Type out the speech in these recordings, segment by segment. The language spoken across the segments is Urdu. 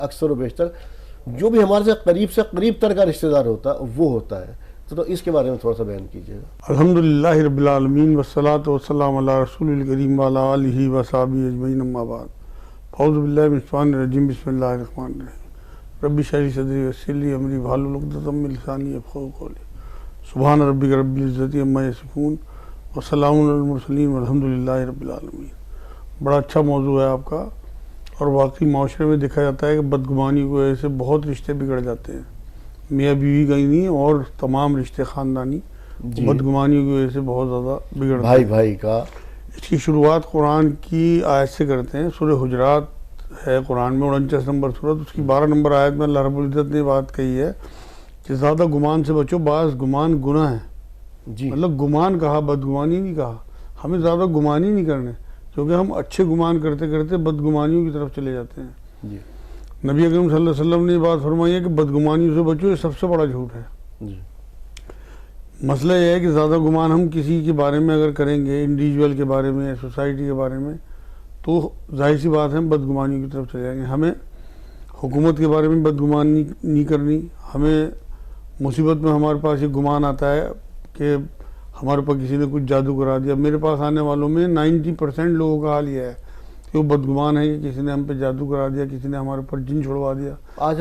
اکثر و بیشتر جو بھی ہمارے سے قریب تر کا رشتہ دار ہوتا ہے وہ ہوتا ہے. تو اس کے بارے میں تھوڑا سا بیان کیجیے گا. الحمدللہ رب العالمین والصلاة والسلام علی رسول الکریم وعلی آلہ وصحبہ اجمعین اما بعد. اعوذ باللہ من الشیطان الرجیم بسم اللہ الرحمن الرحیم. رب اشرح لی صدری ویسر لی امری واحلل عقدۃ من لسانی یفقہوا قولی. سبحان ربک رب العزۃ عما یصفون وسلام علی المرسلین والحمدللہ رب العالمین. بڑا اچھا موضوع ہے آپ کا، اور واقعی معاشرے میں دیکھا جاتا ہے کہ بدگمانی کی وجہ سے بہت رشتے بگڑ جاتے ہیں. میاں بیوی کا ہی نہیں اور تمام رشتے خاندانی بدگمانیوں کی وجہ سے بہت زیادہ بگڑ جاتے ہیں. بھائی کا اس کی شروعات قرآن کی آیت سے کرتے ہیں. سورہ حجرات ہے قرآن میں 49 نمبر سورت، اس کی 12 نمبر آیت میں اللہ رب العزت نے بات کہی ہے کہ زیادہ گمان سے بچو، بعض گمان گناہ ہے. مطلب گمان کہا، بدگمانی نہیں کہا. ہمیں زیادہ گمان ہی نہیں کرنے، کیونکہ ہم اچھے گمان کرتے کرتے بدگمانیوں کی طرف چلے جاتے ہیں. نبی اکرم صلی اللہ علیہ وسلم نے یہ بات فرمائی ہے کہ بدگمانیوں سے بچو، یہ سب سے بڑا جھوٹ ہے. مسئلہ یہ ہے کہ زیادہ گمان ہم کسی کے بارے میں اگر کریں گے، انڈیویجول کے بارے میں، سوسائٹی کے بارے میں، تو ظاہر سی بات ہے ہم بدگمانیوں کی طرف چلے جائیں گے. ہمیں حکومت کے بارے میں بدگمانی نہیں کرنی. ہمیں مصیبت میں ہمارے پاس یہ گمان آتا ہے کہ ہمارے پاس کسی نے کچھ جادو کرا دیا. میرے پاس آنے والوں میں 90% لوگوں کا حال یہ ہے کہ وہ بدگمان ہے کہ کسی نے ہم پہ جادو کرا دیا، کسی نے ہمارے پر جن چھڑوا دیا،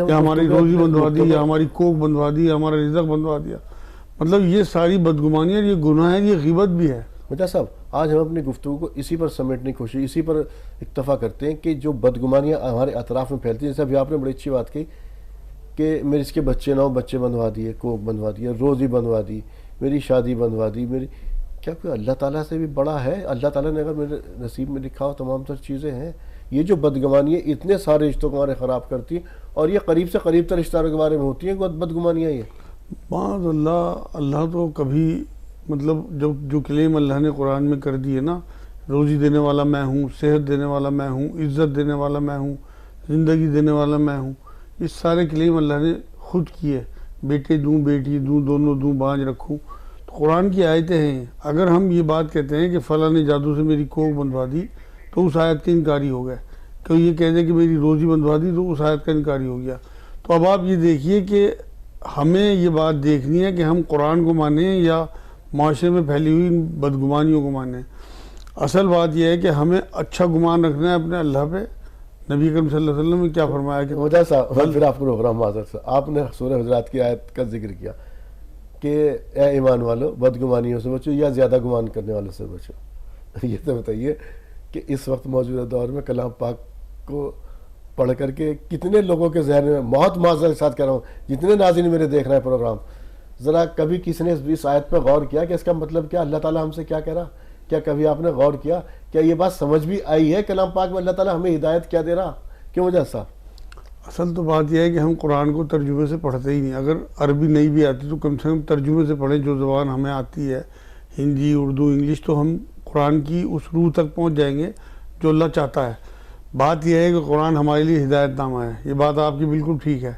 یا ہماری روزی بندوا دی، یا ہماری کوک بندوا دی، یا ہمارا رزق بندوا دیا. مطلب یہ ساری بدگمانیاں، یہ گناہ ہے، یہ غیبت بھی ہے. مجھے صاحب آج ہم اپنی گفتگو کو اسی پر سمیٹنے کی کوشش، اسی پر اکتفا کرتے ہیں کہ جو بدگمانیاں ہمارے اطراف میں پھیلتی ہیں. جیسے ابھی آپ نے بڑی اچھی بات کی کہ میرے اس کے بچے نہ ہو، بچے بندوا دیے، کوک بندوا دیا، روزی بندوا دی، میری شادی بندوا دی. میری کیا کوئی اللہ تعالیٰ سے بھی بڑا ہے؟ اللہ تعالیٰ نے اگر میرے نصیب میں لکھا ہو تمام تر چیزیں ہیں. یہ جو بدگمانیاں اتنے سارے رشتوں کو ہمارے خراب کرتی ہیں، اور یہ قریب سے قریب تر رشتہ داروں کے بارے میں ہوتی ہیں بدگمانیاں. یہ معاذ اللہ تو کبھی مطلب جو کلیم اللہ نے قرآن میں کر دی ہے نا، روزی دینے والا میں ہوں، صحت دینے والا میں ہوں، عزت دینے والا میں ہوں، زندگی دینے والا میں ہوں، اس سارے کلیم اللہ نے خود کیے. بیٹے دوں، بیٹی دوں، دونوں دوں، بانجھ رکھوں. تو قرآن کی آیتیں ہیں. اگر ہم یہ بات کہتے ہیں کہ فلاں نے جادو سے میری کوک بندوا دی، تو اس آیت کے انکاری ہو گئے. کہ یہ کہہ دیں کہ میری روزی بندوا دی، تو اس آیت کا انکاری ہو گیا. تو اب آپ یہ دیکھیے کہ ہمیں یہ بات دیکھنی ہے کہ ہم قرآن کو مانیں یا معاشرے میں پھیلی ہوئی بدگمانیوں کو مانیں. اصل بات یہ ہے کہ ہمیں اچھا گمان رکھنا ہے اپنے اللہ پہ. نبی کریم صلی اللہ علیہ وسلم نے کیا فرمایا کہ وجہ صاحب پھر آپ کو روک رہا ہوں معذرت سے. آپ نے سورہ حجرات کی آیت کا ذکر کیا کہ اے ایمان والو بدگمانیوں سے بچو یا زیادہ گمان کرنے والوں سے بچو. یہ تو بتائیے کہ اس وقت موجودہ دور میں کلام پاک کو پڑھ کر کے کتنے لوگوں کے ذہن میں، بہت معذرت کے ساتھ کہہ رہا ہوں، جتنے ناظرین میرے دیکھ رہے ہیں پروگرام، ذرا کبھی کسی نے اس آیت پہ غور کیا کہ اس کا مطلب کیا؟ اللہ تعالیٰ ہم سے کیا کہہ رہا؟ کیا کبھی آپ نے غور کیا؟ کیا یہ بات سمجھ بھی آئی ہے کلام پاک میں اللہ تعالیٰ ہمیں ہدایت کیا دے رہا؟ کیوں وجہ صاحب؟ اصل تو بات یہ ہے کہ ہم قرآن کو ترجمے سے پڑھتے ہی نہیں. اگر عربی نہیں بھی آتی تو کم سے کم ترجمے سے پڑھیں. جو زبان ہمیں آتی ہے، ہندی، اردو، انگلش، تو ہم قرآن کی اس روح تک پہنچ جائیں گے جو اللہ چاہتا ہے. بات یہ ہے کہ قرآن ہمارے لیے ہدایت نامہ ہے. یہ بات آپ کی بالکل ٹھیک ہے،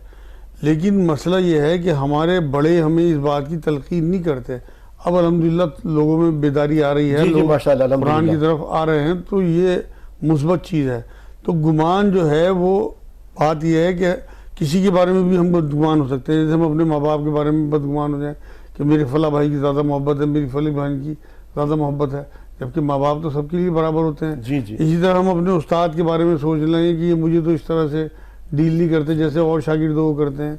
لیکن مسئلہ یہ ہے کہ ہمارے بڑے ہمیں اس بات کی تلقین نہیں کرتے. اب الحمدللہ لوگوں میں بیداری آ رہی ہے، لوگ قرآن کی طرف آ رہے ہیں، تو یہ مثبت چیز ہے. تو گمان جو ہے وہ بات یہ ہے کہ کسی کے بارے میں بھی ہم بدگمان ہو سکتے ہیں. جیسے ہم اپنے ماں باپ کے بارے میں بدگمان ہو جائیں کہ میرے فلاں بھائی کی زیادہ محبت ہے، میری فلاں بہن کی زیادہ محبت ہے، جبکہ ماں باپ تو سب کے لیے برابر ہوتے ہیں. اسی طرح ہم اپنے استاد کے بارے میں سوچ لیں گے کہ یہ مجھے تو اس طرح سے ڈیل نہیں کرتے جیسے اور شاگردوں کو کرتے ہیں.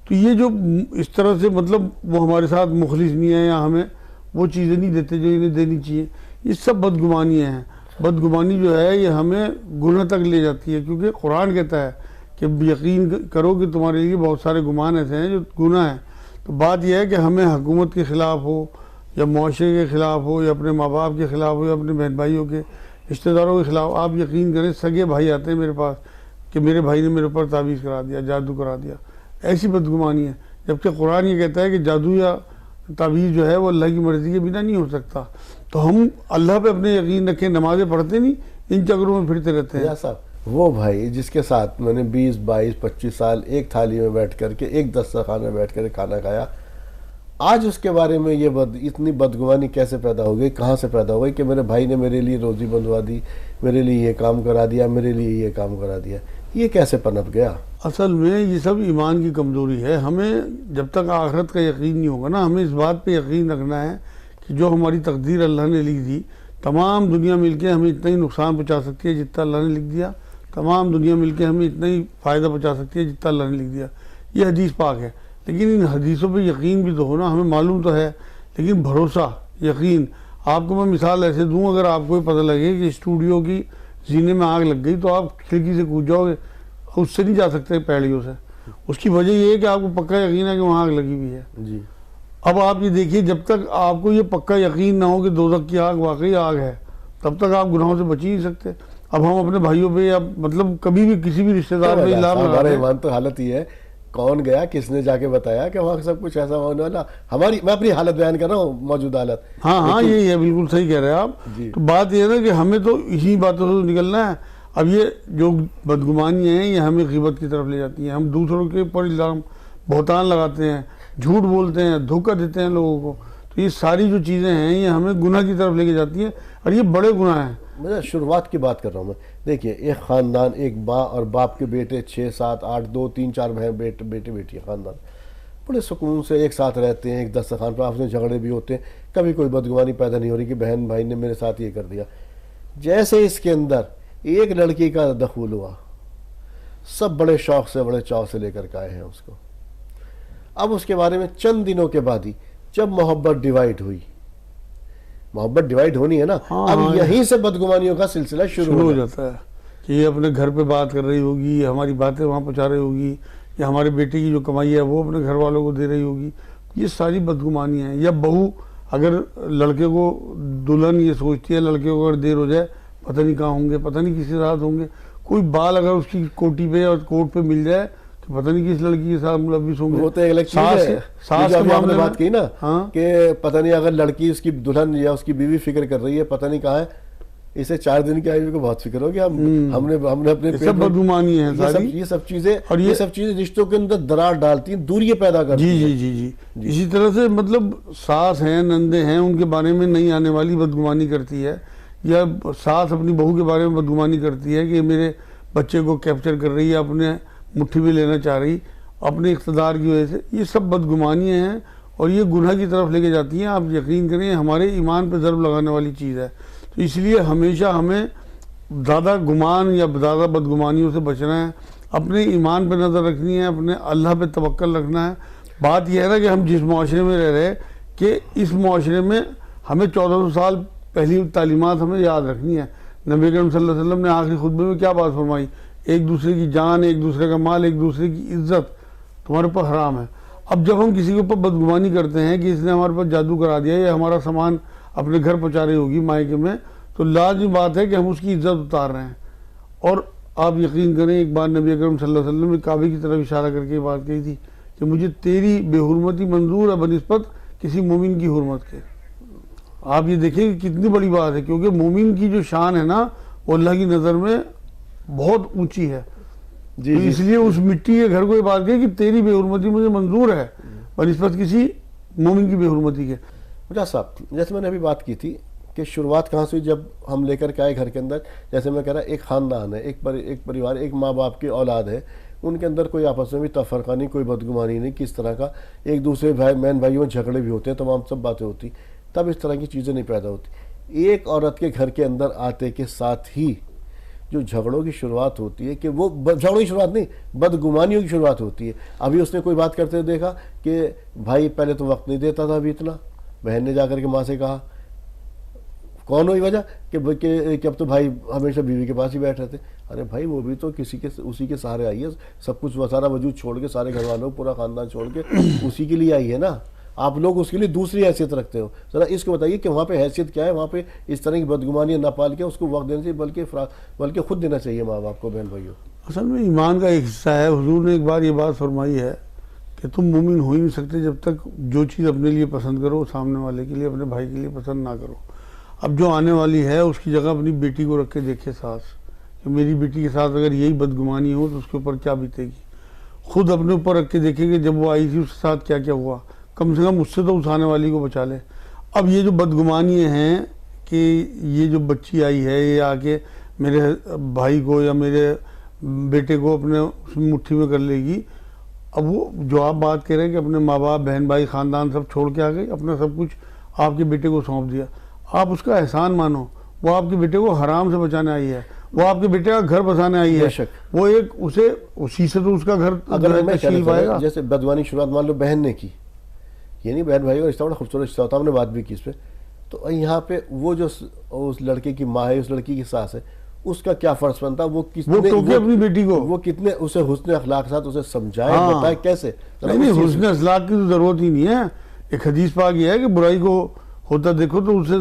تو یہ جو اس طرح سے مطلب وہ ہمارے ساتھ مخلص نہیں ہے یا ہمیں وہ چیزیں نہیں دیتے جو انہیں دینی چاہیے، یہ سب بدگمانیاں ہیں. بدگمانی جو ہے یہ ہمیں گناہ تک لے جاتی ہے، کیونکہ قرآن کہتا ہے کہ یقین کرو کہ تمہارے لیے بہت سارے گمان ایسے ہیں جو گناہ ہیں. تو بات یہ ہے کہ ہمیں حکومت کے خلاف ہو یا معاشرے کے خلاف ہو یا اپنے ماں باپ کے خلاف ہو یا اپنے بہن بھائیوں کے رشتہ داروں کے خلاف، آپ یقین کریں سگے بھائی آتے ہیں میرے پاس کہ میرے بھائی نے میرے اوپر تعویذ کرا دیا، جادو کرا دیا. ایسی بدگمانی ہے، جبکہ قرآن یہ کہتا ہے کہ جادو یا تعویذ جو ہے وہ اللہ کی مرضی کے بنا نہیں ہو سکتا. تو ہم اللہ پہ اپنے یقین رکھیں، نمازیں پڑھتے نہیں، ان چکروں میں پھرتے رہتے ہیں. صاحب وہ بھائی جس کے ساتھ میں نے 20 22 25 سال ایک تھالی میں بیٹھ کر کے، ایک دسترخوان میں بیٹھ کر کھانا کھایا، آج اس کے بارے میں یہ اتنی بدگمانی کیسے پیدا ہو گئی، کہاں سے پیدا ہو گئی کہ میرے بھائی نے میرے لیے روزی بندوا دی، میرے لیے یہ کام کرا دیا، میرے لیے یہ کام کرا دیا. یہ کیسے پنپ گیا؟ اصل میں یہ سب ایمان کی کمزوری ہے. ہمیں جب تک آخرت کا یقین نہیں ہوگا نا، ہمیں اس بات پہ یقین رکھنا ہے کہ جو ہماری تقدیر اللہ نے لکھ دی، تمام دنیا مل کے ہمیں اتنا ہی نقصان پہنچا سکتی ہے جتنا اللہ نے لکھ دیا، تمام دنیا مل کے ہمیں اتنا ہی فائدہ پہنچا سکتی ہے جتنا اللہ نے لکھ دیا. یہ حدیث پاک ہے. لیکن ان حدیثوں پہ یقین بھی تو ہونا، ہمیں معلوم تو ہے لیکن بھروسہ، یقین. آپ کو میں مثال ایسے دوں، اگر آپ کو پتہ لگے کہ اسٹوڈیو کی زینے میں آگ لگ گئی تو آپ کھڑکی سے کود جاؤ گے، اس سے نہیں جا سکتے پیڑیوں سے. اس کی وجہ یہ ہے کہ آپ کو پکا یقین ہے کہ وہاں آگ لگی ہوئی ہے. جی. اب آپ یہ دیکھیے، جب تک آپ کو یہ پکا یقین نہ ہو کہ دوزخ کی آگ واقعی آگ ہے، تب تک آپ گناہوں سے بچ ہی نہیں سکتے. اب ہم اپنے بھائیوں پہ یا مطلب کبھی بھی کسی بھی رشتہ دار پہ الزام لگاتے ہمارا ہیں. ایمان تو حالت یہ ہے، کون گیا، کس نے جا کے بتایا کہ وہاں سب کچھ ایسا ہونے والا. میں اپنی حالت بیان کر رہا ہوں، موجودہ حالت. ہاں یہی ہے، بالکل صحیح کہہ رہے ہیں آپ. تو بات یہ ہے نا کہ ہمیں تو اسی باتوں سے نکلنا ہے. اب یہ جو بدگمانیاں ہیں یہ ہمیں غیبت کی طرف لے جاتی ہیں. ہم دوسروں کے اوپر الزام، بہتان لگاتے ہیں، جھوٹ بولتے ہیں، دھوکہ دیتے ہیں لوگوں کو. تو یہ ساری جو چیزیں ہیں یہ ہمیں گناہ کی طرف لے کے جاتی ہیں، اور یہ بڑے گناہ ہیں. میں شروعات کی بات کر رہا ہوں. میں دیکھیے، ایک خاندان، ایک ماں اور باپ کے بیٹے 6 7 8 2 3 4 بہن بیٹے بیٹی خاندان بڑے سکون سے ایک ساتھ رہتے ہیں. ایک دسترخوان پر آپس میں جھگڑے بھی ہوتے ہیں، کبھی کوئی بدگمانی پیدا نہیں ہو رہی کہ بہن بھائی نے میرے ساتھ یہ کر دیا. جیسے اس کے اندر ایک لڑکی کا دخول ہوا، سب بڑے شوق سے، بڑے چاو سے لے کر کے آئے ہیں اس کو. اب اس کے بارے میں چند دنوں کے بعد ہی جب محبت ڈیوائیڈ ہوئی، محبت ڈیوائیڈ ہونی ہے نا، اب یہیں سے بدگمانیوں کا سلسلہ شروع ہو جاتا ہے کہ یہ اپنے گھر پہ بات کر رہی ہوگی، ہماری باتیں وہاں پہنچا رہی ہوگی، یا ہمارے بیٹے کی جو کمائی ہے وہ اپنے گھر والوں کو دے رہی ہوگی. یہ ساری بدگمانیاں ہیں. یا بہو اگر لڑکے کو، دلہن یہ سوچتی ہے لڑکے کو اگر دیر ہو جائے پتہ نہیں کہاں ہوں گے، پتہ نہیں کسی رات ہوں گے. کوئی بال اگر اس کی کوٹی پہ اور کوٹ پہ مل جائے کہ پتہ نہیں کس لڑکی کے ساتھ ملوث ہوں گے. وہ تو ایک الگ چیز ہے. ساس کے معاملے میں بات کی نا کہ پتہ نہیں اگر لڑکی اس کی دلہن یا اس کی بیوی فکر کر رہی ہے، پتہ نہیں کہاں ہے، اسے 4 دن کی آئی کو بہت فکر ہوگی. ہم نے اپنے سب بدگمانی ہیں ساری. یہ سب چیزیں رشتوں کے اندر درار ڈالتی ہیں، دوریاں پیدا کرتی ہیں. جی. اسی طرح سے مطلب ساس ہیں، نندے ہیں، ان کے بارے میں نہیں آنے والی بدگمانی کرتی ہے. یا ساس اپنی بہو کے بارے میں بدگمانی کرتی ہے کہ میرے بچے کو کیپچر کر رہی ہے، اپنے مٹھی میں لینا چاہ رہی اپنے اقتدار کی وجہ سے. یہ سب بدگمانیاں ہیں اور یہ گناہ کی طرف لے کے جاتی ہیں. آپ یقین کریں ہمارے ایمان پہ ضرب لگانے والی چیز ہے. تو اس لیے ہمیشہ ہمیں زیادہ گمان یا زیادہ بدگمانیوں سے بچنا ہے، اپنے ایمان پہ نظر رکھنی ہے، اپنے اللہ پہ توکل رکھنا ہے. بات یہ ہے نا کہ ہم جس معاشرے میں رہ رہے ہیں کہ اس معاشرے میں ہمیں 1400 سال پہلی تعلیمات ہمیں یاد رکھنی ہے. نبی کریم صلی اللہ علیہ وسلم نے آخری خطبے میں کیا بات فرمائی؟ ایک دوسرے کی جان، ایک دوسرے کا مال، ایک دوسرے کی عزت تمہارے اوپر حرام ہے. اب جب ہم کسی کے اوپر بدگمانی کرتے ہیں کہ اس نے ہمارے اوپر جادو کرا دیا یا ہمارا سامان اپنے گھر پہنچا رہی ہوگی مائکے میں، تو لازمی بات ہے کہ ہم اس کی عزت اتار رہے ہیں. اور آپ یقین کریں، ایک بار نبی اکرم صلی اللہ علیہ وسلم نے کعبے کی طرف اشارہ کر کے یہ بات کہی تھی کہ مجھے تیری بے حرمتی منظور ہے بنسبت کسی مومن کی حرمت کے. آپ یہ دیکھیں کہ کتنی بڑی بات ہے، کیونکہ مومن کی جو شان ہے نا وہ اللہ کی نظر میں بہت اونچی ہے. تو اس لیے اس مٹی کے گھر کو یہ بات کہی کہ تیری بے حرمتی مجھے منظور ہے بنسبت کسی مومن کی بے حرمتی کے. مجھا صاحب، جیسے میں نے ابھی بات کی تھی کہ شروعات کہاں سے ہوئی، جب ہم لے کر کے آئے گھر کے اندر، جیسے میں کہہ رہا ایک خاندان ہے، ایک پریوار، ایک ماں باپ کی اولاد ہے، ان کے اندر کوئی آپس میں بھی تفرقہ نہیں، کوئی بدگمانی نہیں، کس طرح کا ایک دوسرے بھائیوں جھگڑے بھی ہوتے ہیں، تمام سب باتیں ہوتی، تب اس طرح کی چیزیں نہیں پیدا ہوتی. ایک عورت کے گھر کے اندر آتے کے ساتھ ہی جو جھگڑوں کی شروعات ہوتی ہے کہ وہ جھگڑوں کی شروعات نہیں، بدگمانیوں کی شروعات ہوتی ہے. ابھی اس نے کوئی بات کرتے ہوئے دیکھا کہ بھائی پہلے تو وقت نہیں دیتا تھا ابھی اتنا، بہن نے جا کر کے ماں سے کہا. کون ہوئی وجہ کہ اب تو بھائی ہمیشہ بیوی کے پاس ہی بیٹھ رہے تھے. ارے بھائی وہ بھی تو اسی کے سہارے آئی ہے، سب کچھ سارا وجود چھوڑ کے، سارے گھر والوں پورا خاندان چھوڑ کے اسی کے لیے آئی ہے نا. آپ لوگ اس کے لیے دوسری حیثیت رکھتے ہو. ذرا اس کو بتائیے کہ وہاں پہ حیثیت کیا ہے، وہاں پہ اس طرح کی بدگمانیاں نہ پال کے اس کو وقت دینا چاہیے، بلکہ خود دینا چاہیے ماں باپ کو، بہن بھائیوں. اصل میں ایمان کا ایک حصہ ہے. حضور نے ایک بار یہ بات فرمائی ہے کہ تم مومن ہو ہی نہیں سکتے جب تک جو چیز اپنے لیے پسند کرو سامنے والے کے لیے، اپنے بھائی کے لیے پسند نہ کرو. اب جو آنے والی ہے اس کی جگہ اپنی بیٹی کو رکھ کے دیکھے ساس، کہ میری بیٹی کے ساتھ اگر یہی بدگمانی ہو تو اس کے اوپر کیا بیتے گی. خود اپنے اوپر رکھ کے دیکھے کہ جب وہ آئی تھی اس کے ساتھ کیا کیا ہوا، کم سے کم اس سے تو اس آنے والی کو بچا لے. اب یہ جو بدگمانیاں ہیں کہ یہ جو بچی آئی ہے یہ آ کے میرے بھائی کو یا میرے بیٹے کو اپنے مٹھی میں کر لے گی. اب وہ جو آپ بات کہہ رہے ہیں کہ اپنے ماں باپ بہن بھائی خاندان سب چھوڑ کے آ گئی, اپنا سب کچھ آپ کے بیٹے کو سونپ دیا, آپ اس کا احسان مانو. وہ آپ کے بیٹے کو حرام سے بچانے آئی ہے, وہ آپ کے بیٹے کا گھر بسانے آئی ہے, وہ ایک اسے اسی سے تو اس کا گھر تشکیل پائے گا. جیسے بدگمانی شروعات مان لو بہن نے کی, یعنی بہن بھائی کا رشتہ بڑا خوبصورت رشتہ ہوتا ہے, ہم نے بات بھی کی اس پہ. تو یہاں پہ وہ جو اس لڑکے کی ماں ہے, اس لڑکی کی ساس ہے, اس کا کیا فرض بنتا, وہ اپنی بیٹی کو وہ کتنے اسے حسن اخلاق کے ساتھ اسے سمجھائے, بتائے کیسے. نہیں, حسن اخلاق کی تو ضرورت ہی نہیں ہے. ایک حدیث پاک یہ ہے کہ برائی کو ہوتا دیکھو تو اسے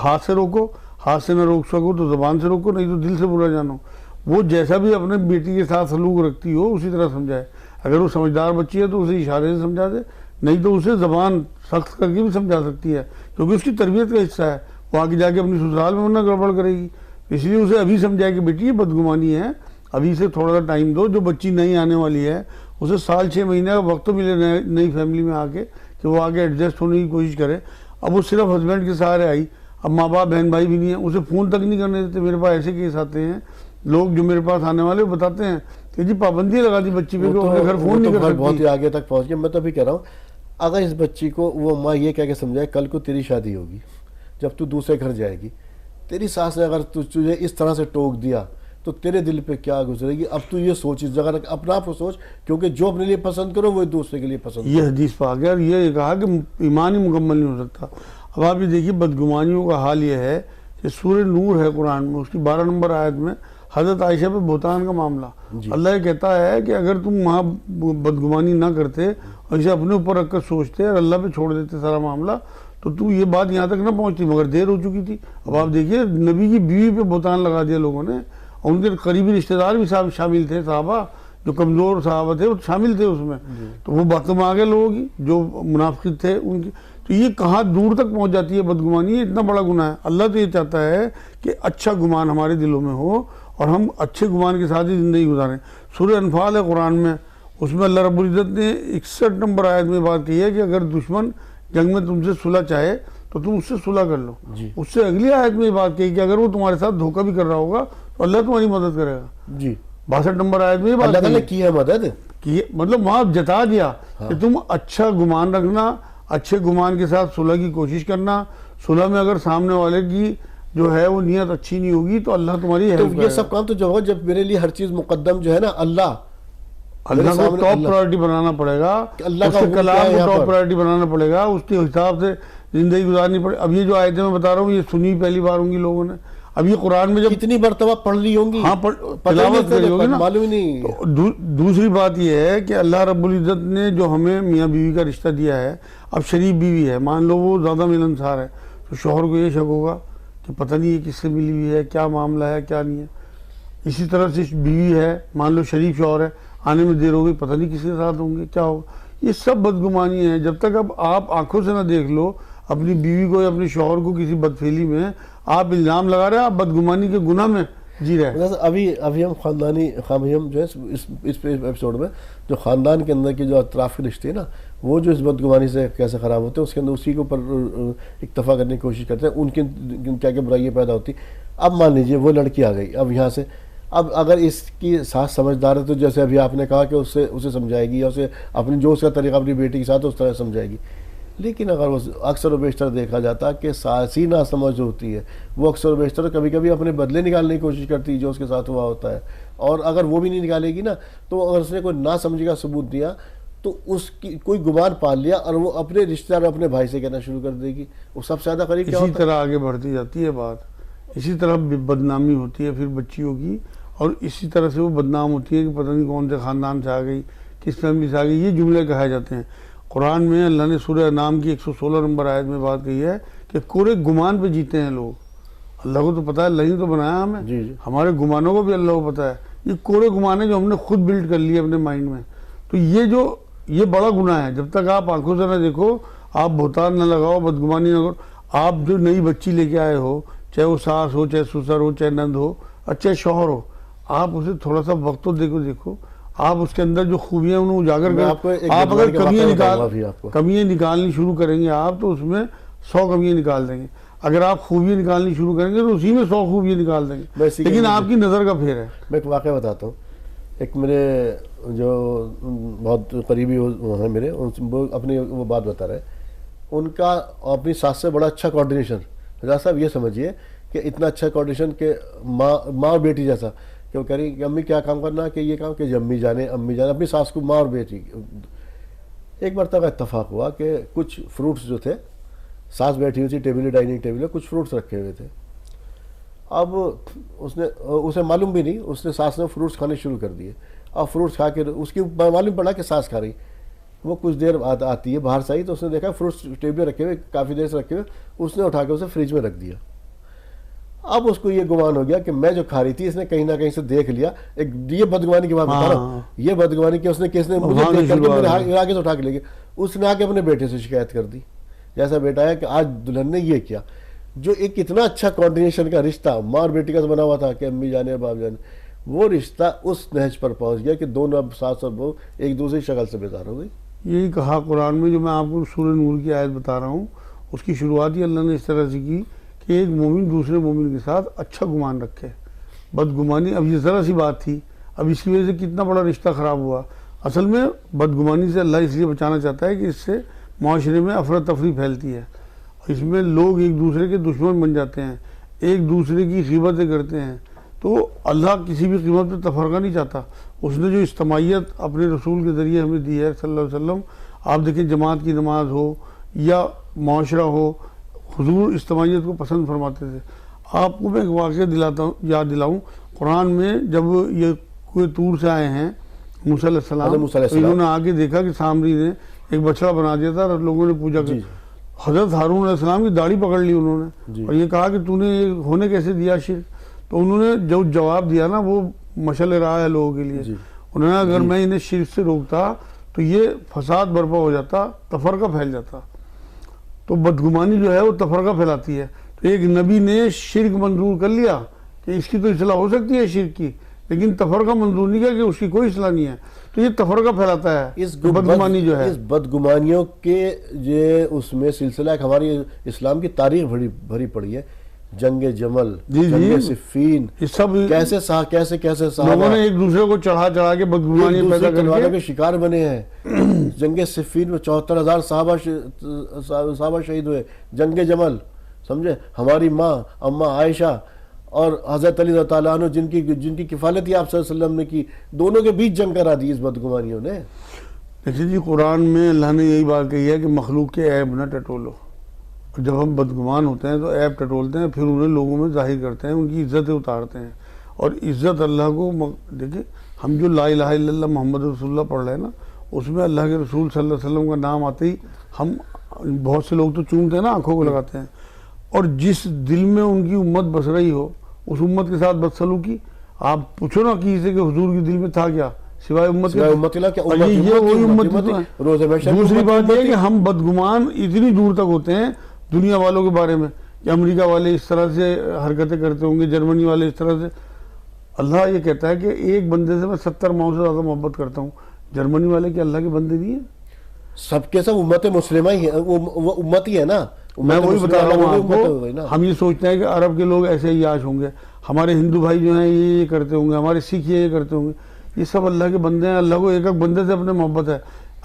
ہاتھ سے روکو, ہاتھ سے نہ روک سکو تو زبان سے روکو, نہیں تو دل سے برا جانو. وہ جیسا بھی اپنے بیٹی کے ساتھ سلوک رکھتی ہو اسی طرح سمجھائے. اگر وہ سمجھدار بچی ہے تو اسے اشارے سے سمجھا دے, نہیں تو اسے زبان سخت کر کے بھی سمجھا سکتی ہے, کیونکہ اس کی تربیت کا حصہ ہے. وہ آگے جا کے اپنی سسرال میں ورنہ گڑبڑ کرے گی. اس لیے اسے ابھی سمجھائے کہ بیٹی یہ بدگمانی ہے, ابھی سے تھوڑا سا ٹائم دو. جو بچی نئی آنے والی ہے اسے سال 6 مہینے کا وقت تو ملے نئی فیملی میں آ کے کہ وہ آگے ایڈجسٹ ہونے کی کوشش کرے. اب وہ صرف ہسبینڈ کے سہارے آئی, اب ماں باپ بہن بھائی بھی نہیں ہیں, اسے فون تک نہیں کرنے دیتے. میرے پاس ایسے کیس آتے ہیں, لوگ جو میرے پاس آنے والے بتاتے ہیں کہ جی پابندی لگا دی بچی پہ کہ اپنے گھر فون نہیں کر سکتی. بہت ہی آگے تک پہنچ گیا. میں تو ابھی کہہ رہا ہوں, اگر اس بچی کو وہ ماں یہ کہہ کے سمجھائے کل کو تیری شادی ہوگی, جب تو دوسرے گھر جائے گی, تیری ساس نے اگر تجھے اس طرح سے ٹوک دیا تو تیرے دل پہ کیا گزرے گی. اب تو یہ سوچ, اس جگہ اپنا آپ کو سوچ, کیونکہ جو اپنے لیے پسند کرو وہ دوسرے کے لیے پسند کرو. یہ حدیث پاک ہے, اور یہ کہا کہ ایمان ہی مکمل نہیں ہو سکتا. اب آپ یہ دیکھیے بدگمانیوں کا حال یہ ہے کہ سورہ نور ہے قرآن میں, اس کی 12 نمبر آیت میں حضرت عائشہ پہ بہتان کا معاملہ. اللہ یہ کہتا ہے کہ اگر تم وہاں بدگمانی نہ کرتے اور اسے اپنے اوپر رکھ کر سوچتے اور اللہ پہ چھوڑ دیتے سارا معاملہ, تو یہ بات یہاں تک نہ پہنچتی, مگر دیر ہو چکی تھی. اب آپ دیکھیے نبی کی بیوی پہ بہتان لگا دیا لوگوں نے, اور ان کے قریبی رشتہ دار بھی شامل تھے, صحابہ جو کمزور صحابہ تھے وہ شامل تھے اس میں. تو وہ باتوں میں آگے لوگوں کی جو منافق تھے ان کی. تو یہ کہاں دور تک پہنچ جاتی ہے بدگمانی. یہ اتنا بڑا گناہ ہے. اللہ تو یہ چاہتا ہے کہ اچھا گمان ہمارے دلوں میں ہو اور ہم اچھے گمان کے ساتھ ہی زندگی گزاریں. سورہ انفال ہے قرآن میں, اس میں اللہ رب العزت نے 61 نمبر آیت میں بات کی ہے کہ اگر دشمن جنگ میں تم سے صلح چاہے تو تم اس سے صلح کر لو. اس سے اگلی آیت میں بات کہی کہ اگر وہ تمہارے ساتھ دھوکہ بھی کر رہا ہوگا تو اللہ تمہاری مدد کرے گا. 62 نمبر آیت میں یہ بات اللہ کی ہے مدد کی, مطلب وہاں جتا دیا کہ تم اچھا گمان رکھنا, اچھے گمان کے ساتھ صلح کی کوشش کرنا. صلح میں اگر سامنے والے کی جو ہے وہ نیت اچھی نہیں ہوگی تو اللہ تمہاری ہیلپ کرے گا. یہ سب کام تو جب میرے لیے ہر چیز مقدم جو ہے نا اللہ کو ٹاپ پرائرٹی بنانا پڑے گا, اس کے کلام کو ٹاپ پرائرٹی بنانا پڑے گا, اس کے حساب سے زندگی گزارنی پڑے. اب یہ جو آیتیں میں بتا رہا ہوں یہ سنی پہلی بار ہوں گی لوگوں نے. اب یہ قرآن میں جب کتنی مرتبہ پڑھ لی ہوں گی, ہاں تلاوت کری ہوگی نا, معلوم ہی نہیں. دوسری بات یہ ہے کہ اللہ رب العزت نے جو ہمیں میاں بیوی کا رشتہ دیا ہے, اب شریف بیوی ہے, مان لو وہ زیادہ ملنسار ہے, تو شوہر کو یہ شک ہوگا کہ پتہ نہیں یہ کس سے ملی ہوئی ہے, کیا معاملہ ہے کیا نہیں ہے. اسی طرح سے بیوی ہے, مان لو شریف شوہر ہے, آنے میں دیر ہو گئی, پتہ نہیں کس کے ساتھ ہوں گے کیا ہوگا. یہ سب بدگمانی ہے. جب تک اب آپ آنکھوں سے نہ دیکھ لو اپنی بیوی کو یا اپنے شوہر کو کسی بدفعلی میں, آپ الزام لگا رہے ہیں, آپ بدگمانی کے گناہ میں جی رہے. ابھی ہم خاندانی ہم جو ہے اس ایپیسوڈ میں جو خاندان کے اندر کی جو اطراف کے رشتے ہیں نا, وہ جو اس بدگمانی سے کیسے خراب ہوتے ہیں اس کے اندر اسی کے اوپر اکتفا کرنے کی کوشش کرتے ہیں. ان کی کیا کیا برائیاں پیدا ہوتی. اب مان لیجیے وہ لڑکی آ گئی, اب یہاں سے اب اگر اس کی ساس سمجھدار ہے تو جیسے ابھی آپ نے کہا کہ اسے سمجھائے گی, یا اسے اپنی جو اس کا طریقہ اپنی بیٹی کے ساتھ اس طرح سمجھائے گی. لیکن اگر وہ اکثر و بیشتر دیکھا جاتا کہ ساسی نہ سمجھ ہوتی ہے, وہ اکثر و بیشتر کبھی کبھی اپنے بدلے نکالنے کی کوشش کرتی جو اس کے ساتھ ہوا ہوتا ہے. اور اگر وہ بھی نہیں نکالے گی نا, تو اگر اس نے کوئی نہ سمجھے کا ثبوت دیا تو اس کی کوئی گمان پال لیا اور وہ اپنے رشتہ دار اپنے بھائی سے کہنا شروع کر دے گی. وہ سب سے زیادہ قریب کیا ہوتا ہے. اسی طرح آگے بڑھتی جاتی ہے بات, اسی طرح بدنامی ہوتی ہے پھر بچیوں کی, اور اسی طرح سے وہ بدنام ہوتی ہے کہ پتہ نہیں کون سے خاندان سے آ گئی, کس فیملی سے آ گئی. یہ جملے کہے جاتے ہیں قرآن میں. اللہ نے سورہ انعام کی 116 نمبر آیت میں بات کہی ہے کہ کورے گمان پہ جیتے ہیں لوگ. اللہ کو تو پتہ ہے, اللہ ہی تو بنایا ہمیں, ہمارے گمانوں کو بھی اللہ کو پتہ ہے. یہ کورے گمان ہے جو ہم نے خود بلڈ کر لیے اپنے مائنڈ میں. تو یہ بڑا گناہ ہے. جب تک آپ آنکھوں سے نہ دیکھو, آپ بہتان نہ لگاؤ, بدگمانی نہ کرو. آپ جو نئی بچی لے کے آئے ہو, چاہے وہ ساس ہو, چاہے سسر ہو, چاہے نند ہو, چاہے شوہر ہو, آپ اسے تھوڑا سا وقت تو دیکھو. آپ اس کے اندر جو خوبیاں انہوں اجاگر کریں. آپ اگر کمیاں نکالنی شروع کریں گے آپ, تو اس میں 100 کمیاں نکال دیں گے. اگر آپ خوبیاں نکالنی شروع کریں گے تو اسی میں 100 خوبیاں نکال دیں گے، لیکن آپ کی نظر کا پھیر ہے۔ میں ایک واقعہ بتاتا ہوں، ایک میرے جو بہت قریبی ہیں میرے، وہ اپنی وہ بات بتا رہے، ان کا اپنی ساس سے بڑا اچھا کوارڈینیشن، حضرت صاحب یہ سمجھیے کہ اتنا اچھا کوارڈینیشن کہ ماں اور بیٹی جیسا، کہ وہ کہہ رہی کہ امی کیا کام کرنا، کہ یہ کام کہ امی جانے اپنی ساس کو، ماں اور بیٹی۔ ایک مرتبہ اتفاق ہوا کہ کچھ فروٹس جو تھے، ساس بیٹھی ہوئی تھی ٹیبل، ڈائننگ ٹیبل میں کچھ فروٹس رکھے ہوئے تھے۔ اب اسے معلوم بھی نہیں، اس نے ساس نے فروٹس کھانے شروع کر دیے، اور فروٹس کھا کے اس کی معلوم پڑا کہ ساس کھا رہی۔ وہ کچھ دیر آتی ہے باہر سے آئی تو اس نے دیکھا فروٹس ٹیبل رکھے ہوئے، کافی دیر سے رکھے ہوئے، اس نے اٹھا کے اسے فریج میں رکھ دیا۔ اب اس کو یہ گمان ہو گیا کہ میں جو کھا رہی تھی اس نے کہیں نہ کہیں سے دیکھ لیا۔ ایک یہ بدگمانی کی بات بتا رہا ہوں، یہ بدگمانی کہ اس نے کس نے مجھے دیکھ کر کے میرے آگے سے اٹھا کے لے گیا۔ اس نے آ کے اپنے بیٹے سے شکایت کر دی، جیسا بیٹا ہے کہ آج دلہن نے یہ کیا۔ جو ایک اتنا اچھا کوارڈینیشن کا رشتہ ماں اور بیٹی کا بنا ہوا تھا کہ امی جانے باپ جانے، وہ رشتہ اس نہج پر پہنچ گیا کہ دونوں اب ساس اور بہو ایک دوسری شکل سے بیزار ہو گئی۔ یہی کہا قرآن میں، جو میں آپ کو سورہ نور کی آیت بتا رہا ہوں، اس کی شروعات ہی اللہ نے اس طرح سے کی کہ ایک مومن دوسرے مومن کے ساتھ اچھا گمان رکھے۔ بدگمانی، اب یہ ذرا سی بات تھی، اب اس کی وجہ سے کتنا بڑا رشتہ خراب ہوا۔ اصل میں بدگمانی سے اللہ اس لیے بچانا چاہتا ہے کہ اس سے معاشرے میں افراتفری پھیلتی ہے، اس میں لوگ ایک دوسرے کے دشمن بن جاتے ہیں، ایک دوسرے کی غیبتیں کرتے ہیں۔ تو اللہ کسی بھی قیمت پہ تفرقہ نہیں چاہتا۔ اس نے جو اجتماعیت اپنے رسول کے ذریعے ہمیں دی ہے صلی اللہ علیہ وسلم، آپ دیکھیں جماعت کی نماز ہو یا معاشرہ ہو، حضور اجتماعیت کو پسند فرماتے تھے۔ آپ کو میں ایک واقعہ یاد دلاؤں، قرآن میں جب یہ کوئی طور سے آئے ہیں موسیٰ علیہ السلام، تو انہوں نے آگے دیکھا کہ سامری نے ایک بچڑا بنا دیا تھا اور لوگوں نے پوجا کی۔ حضرت ہارون علیہ السلام کی داڑھی پکڑ لی انہوں نے، اور یہ کہا کہ تو نے یہ ہونے کیسے دیا شرک؟ تو انہوں نے جو جواب دیا نا وہ مشعل راہ ہے لوگوں کے لیے۔ انہوں نے اگر میں انہیں شرک سے روکتا تو یہ فساد برپا ہو جاتا، تفرقہ پھیل جاتا۔ تو بدگمانی جو ہے وہ تفرقہ پھیلاتی ہے۔ تو ایک نبی نے شرک منظور کر لیا کہ اس کی تو اصلاح ہو سکتی ہے شرک کی، لیکن تفرقہ منظور نہیں کیا کہ اس کی کوئی اصلاح نہیں ہے، تو یہ تفرقہ پھیلاتا ہے بدگمانی جو ہے۔ اس بدگمانیوں کے یہ اس میں سلسلہ ایک ہماری اسلام کی تاریخ بھری پڑی ہے، جنگ جمل، جنگ صفین، سب کیسے لوگوں نے ایک دوسرے کو چڑھا کے بدگمانی پیدا کر کے شکار بنے ہیں۔ جنگ صفین میں 74,000 صحابہ شہید ہوئے۔ جنگ جمل سمجھے، ہماری ماں اماں عائشہ اور حضرت علی رضی اللہ عنہ جن کی کفالت آپ صلی اللہ علیہ وسلم نے کی، دونوں کے بیچ جنگ کرا دی اس بدگمانیوں نے۔ دیکھیے جی، قرآن میں اللہ نے یہی بات کہی ہے کہ مخلوق کے عیب نہ ٹٹولو۔ جب ہم بدگمان ہوتے ہیں تو عیب ٹٹولتے ہیں، پھر انہیں لوگوں میں ظاہر کرتے ہیں، ان کی عزتیں اتارتے ہیں۔ اور عزت اللہ کو دیکھیں، ہم جو لا الہ الا اللہ محمد رسول اللہ پڑھ رہے ہیں نا، اس میں اللہ کے رسول صلی اللہ علیہ وسلم کا نام آتے ہی ہم بہت سے لوگ تو چومتے ہیں نا، آنکھوں کو لگاتے ہیں۔ اور جس دل میں ان کی امت بس رہی ہو، اس امت کے ساتھ بدسلوکی، آپ پوچھو نا کسی سے کہ حضور کی دل میں تھا کیا سوائے امت کے؟ دوسری بات یہ کہ ہم بدگمان اتنی دور تک ہوتے ہیں دنیا والوں کے بارے میں کہ امریکہ والے اس طرح سے حرکتیں کرتے ہوں گے، جرمنی والے اس طرح سے۔ اللہ یہ کہتا ہے کہ ایک بندے سے میں 70 ماؤں سے زیادہ محبت کرتا ہوں۔ جرمنی والے کہ اللہ کے بندے نہیں ہیں؟ سب کے سب امت مسلمہ ہی ہے، وہ امت ہی ہے نا۔ میں وہی بتا رہا ہوں آپ کو، ہم یہ سوچتے ہیں کہ عرب کے لوگ ایسے ہی عیاش ہوں گے، ہمارے ہندو بھائی جو ہیں یہ کرتے ہوں گے، ہمارے سکھ یہ کرتے ہوں گے۔ یہ سب اللہ کے بندے ہیں، اللہ کو ایک ایک بندے سے اپنے محبت ہے۔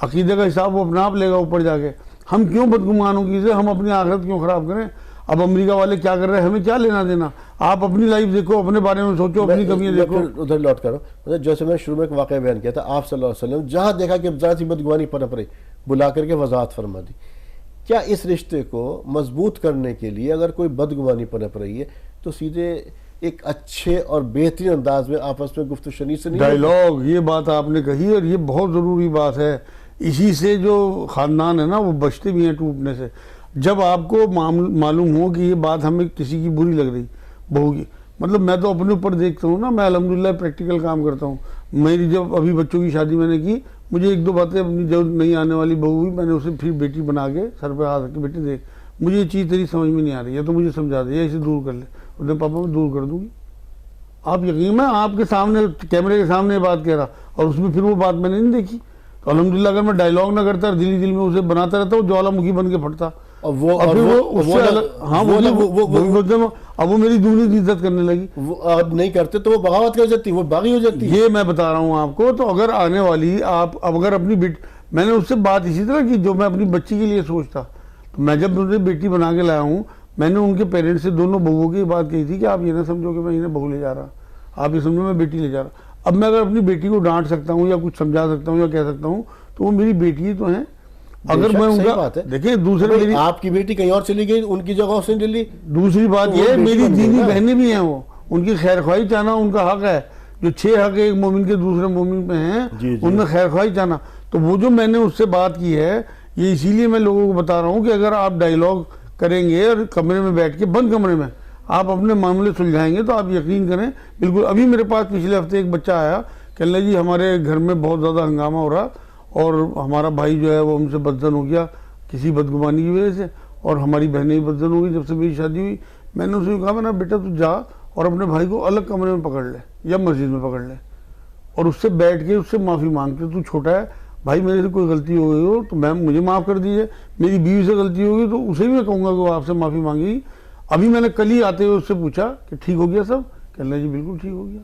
عقیدے کا حساب وہ اپنا آپ لے گا اوپر جا کے۔ ہم کیوں بدگمان ہوں کسی سے؟ ہم اپنی آخرت کیوں خراب کریں؟ اب امریکہ والے کیا کر رہے ہیں ہمیں کیا لینا دینا؟ آپ اپنی لائف دیکھو، اپنے بارے میں سوچو، اپنی کمیاں دیکھو۔ ادھر لوٹ کرو، جیسے میں شروع میں ایک واقعہ بیان کیا تھا، آپ صلی اللہ علیہ وسلم جہاں دیکھا کہ ذرا سی بدگمانی پنپ رہی، بلا کر کے وضاحت فرما دی۔ کیا اس رشتے کو مضبوط کرنے کے لیے اگر کوئی بدگمانی پنپ رہی ہے تو سیدھے ایک اچھے اور بہترین انداز میں آپس میں گفت و شنید سے نہیں، ڈائیلاگ، یہ بات آپ نے کہی اور یہ بہت ضروری بات ہے۔ اسی سے جو خاندان ہے نا وہ بچتے بھی ہیں ٹوٹنے سے۔ جب آپ کو معلوم ہو کہ یہ بات ہمیں کسی کی بری لگ رہی بہو کی، مطلب میں تو اپنے اوپر دیکھتا ہوں نا، میں الحمدللہ پریکٹیکل کام کرتا ہوں۔ میری جب ابھی بچوں کی شادی میں نے کی، مجھے ایک دو باتیں اپنی جو نہیں آنے والی بہو ہوئی، میں نے اسے پھر بیٹی بنا کے سر پہ ہاتھ رکھ کے، بیٹی دیکھ مجھے یہ چیز تیری سمجھ میں نہیں آ رہی ہے تو مجھے سمجھا دے یا اسے دور کر لے۔ اس نے پاپا میں دور کر دوں گی۔ آپ یقین میں آپ کے سامنے کیمرے کے سامنے بات کہہ رہا، اور اس میں پھر وہ بات میں نے نہیں دیکھی۔ تو الحمدللہ اگر میں ڈائیلاگ نہ کرتا اور دل میں اسے بناتا رہتا وہ جوالا مکھی بن کے پھٹتا۔ اور وہ اب وہ میری دگنی عزت کرنے لگی. وہ نہیں کرتے تو وہ بغاوت ہو جاتی, وہ باغی ہو جاتی. یہ میں بتا رہا ہوں آپ کو. تو اگر آنے والی آپ اب اگر اپنی میں نے اس سے بات اسی طرح کی جو میں اپنی بچی کے لیے سوچتا. تو میں جب مجھے بیٹی بنا کے لایا ہوں, میں نے ان کے پیرنٹس سے دونوں بہوؤں کی بات کہی تھی کہ آپ یہ نہ سمجھو کہ میں انہیں بہو لے جا رہا, آپ یہ سمجھو میں بیٹی لے جا رہا. اب میں اگر اپنی بیٹی کو ڈانٹ سکتا ہوں یا کچھ سمجھا سکتا ہوں یا کہہ سکتا ہوں تو وہ میری بیٹی ہی تو ہیں. اگر میں ان کا دیکھیں دوسرے آپ کی بیٹی کہیں اور چلی گئی, ان کی جگہ سے چلی. دوسری بات یہ ہے میری دینی بہنیں بھی ہیں, وہ ان کی خیر خواہی چاہنا ان کا حق ہے. جو 6 حق ایک مومن کے دوسرے مومن پہ ہیں ان میں خیر خواہی چاہنا. تو وہ جو میں نے اس سے بات کی ہے یہ اسی لیے میں لوگوں کو بتا رہا ہوں کہ اگر آپ ڈائیلاگ کریں گے اور کمرے میں بیٹھ کے بند کمرے میں آپ اپنے معاملے سلجھائیں گے تو آپ یقین کریں بالکل. ابھی میرے پاس پچھلے ہفتے ایک بچہ آیا کہ اللہ جی ہمارے گھر میں بہت زیادہ ہنگامہ ہو رہا اور ہمارا بھائی جو ہے وہ ہم سے بدزن ہو گیا کسی بدگمانی کی وجہ سے, اور ہماری بہنیں بھی بدزن ہو گئی جب سے میری شادی ہوئی. میں نے اسے کہا میں نے بیٹا تو جا اور اپنے بھائی کو الگ کمرے میں پکڑ لے یا مسجد میں پکڑ لے اور اس سے بیٹھ کے اس سے معافی مانگ کے, تو چھوٹا ہے بھائی میرے سے کوئی غلطی ہو گئی ہو تو میم مجھے معاف کر دیجیے, میری بیوی سے غلطی ہوگی تو اسے بھی میں کہوں گا کہ وہ آپ سے معافی مانگے گی. ابھی میں نے کل ہی آتے ہوئے اس سے پوچھا کہ ٹھیک ہو گیا سب, کہنے جی بالکل ٹھیک ہو گیا.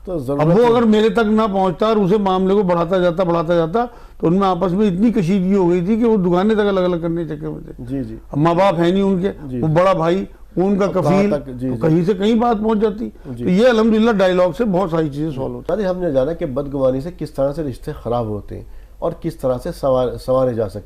اب وہ اگر میرے تک نہ پہنچتا اور اسے معاملے کو بڑھاتا جاتا تو ان میں آپس میں اتنی کشیدگی ہو گئی تھی کہ وہ دکانیں تک الگ الگ کرنے چکر میں تھے. جی جی اب ماں باپ ہے نہیں ان کے, وہ بڑا بھائی وہ ان کا کفیل, کہیں سے کہیں بات پہنچ جاتی. تو یہ الحمدللہ ڈائیلاگ سے بہت ساری چیزیں سالو ہوتی. ہم نے جانا کہ بدگمانی سے کس طرح سے رشتے خراب ہوتے ہیں اور کس طرح سے سنوارے جا سکتے ہیں.